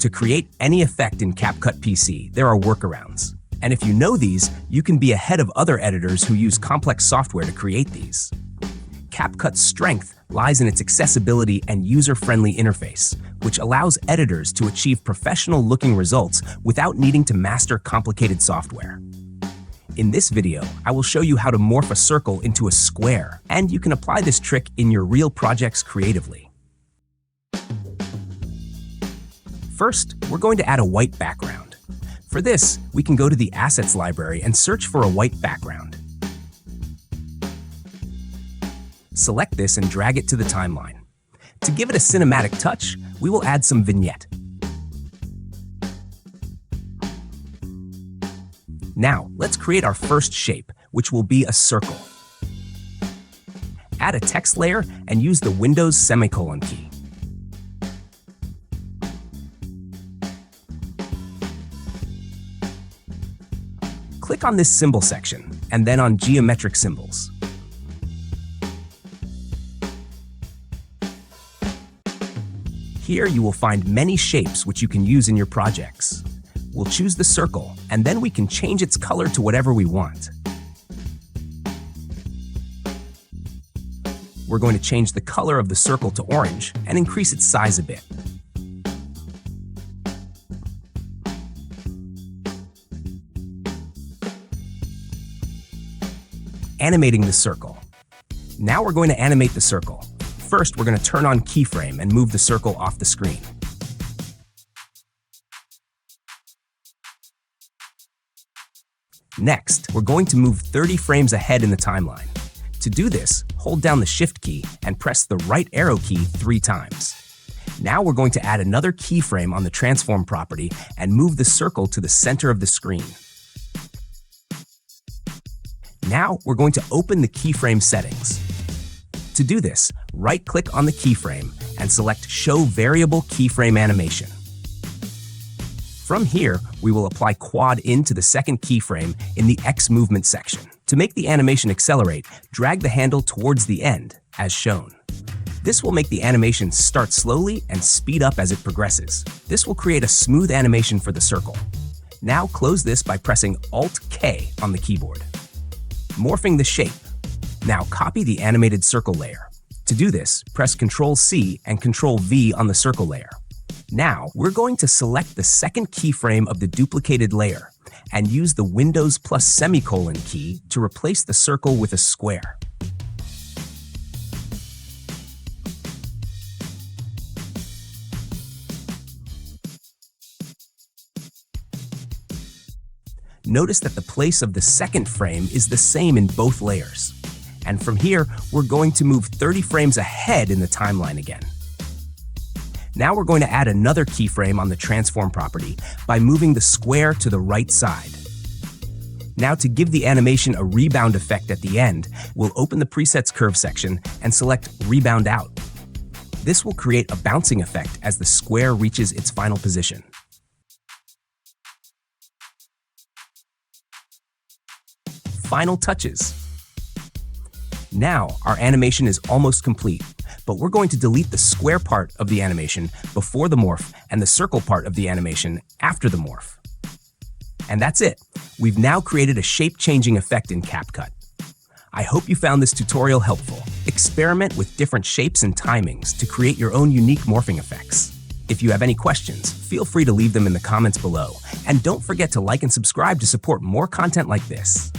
To create any effect in CapCut PC, there are workarounds. And if you know these, you can be ahead of other editors who use complex software to create these. CapCut's strength lies in its accessibility and user-friendly interface, which allows editors to achieve professional-looking results without needing to master complicated software. In this video, I will show you how to morph a circle into a square, and you can apply this trick in your real projects creatively. First, we're going to add a white background. For this, we can go to the Assets Library and search for a white background. Select this and drag it to the timeline. To give it a cinematic touch, we will add some vignette. Now, let's create our first shape, which will be a circle. Add a text layer and use the Windows semicolon key. Click on this symbol section, and then on geometric symbols. Here you will find many shapes which you can use in your projects. We'll choose the circle, and then we can change its color to whatever we want. We're going to change the color of the circle to orange and increase its size a bit. Animating the circle. Now we're going to animate the circle. First, we're going to turn on Keyframe and move the circle off the screen. Next, we're going to move 30 frames ahead in the timeline. To do this, hold down the Shift key and press the right arrow key 3 times. Now we're going to add another keyframe on the transform property and move the circle to the center of the screen. Now we're going to open the keyframe settings. To do this, right-click on the keyframe and select Show Variable Keyframe Animation. From here, we will apply Quad In to the second keyframe in the X movement section. To make the animation accelerate, drag the handle towards the end, as shown. This will make the animation start slowly and speed up as it progresses. This will create a smooth animation for the circle. Now close this by pressing Alt-K on the keyboard. Morphing the shape. Now copy the animated circle layer. To do this, press Ctrl-C and Ctrl-V on the circle layer. Now, we're going to select the second keyframe of the duplicated layer and use the Windows plus semicolon key to replace the circle with a square. Notice that the place of the second frame is the same in both layers. And from here, we're going to move 30 frames ahead in the timeline again. Now we're going to add another keyframe on the transform property by moving the square to the right side. Now to give the animation a rebound effect at the end, we'll open the Presets Curve section and select Rebound Out. This will create a bouncing effect as the square reaches its final position. Final touches. Now, our animation is almost complete, but we're going to delete the square part of the animation before the morph and the circle part of the animation after the morph. And that's it. We've now created a shape-changing effect in CapCut. I hope you found this tutorial helpful. Experiment with different shapes and timings to create your own unique morphing effects. If you have any questions, feel free to leave them in the comments below. And don't forget to like and subscribe to support more content like this.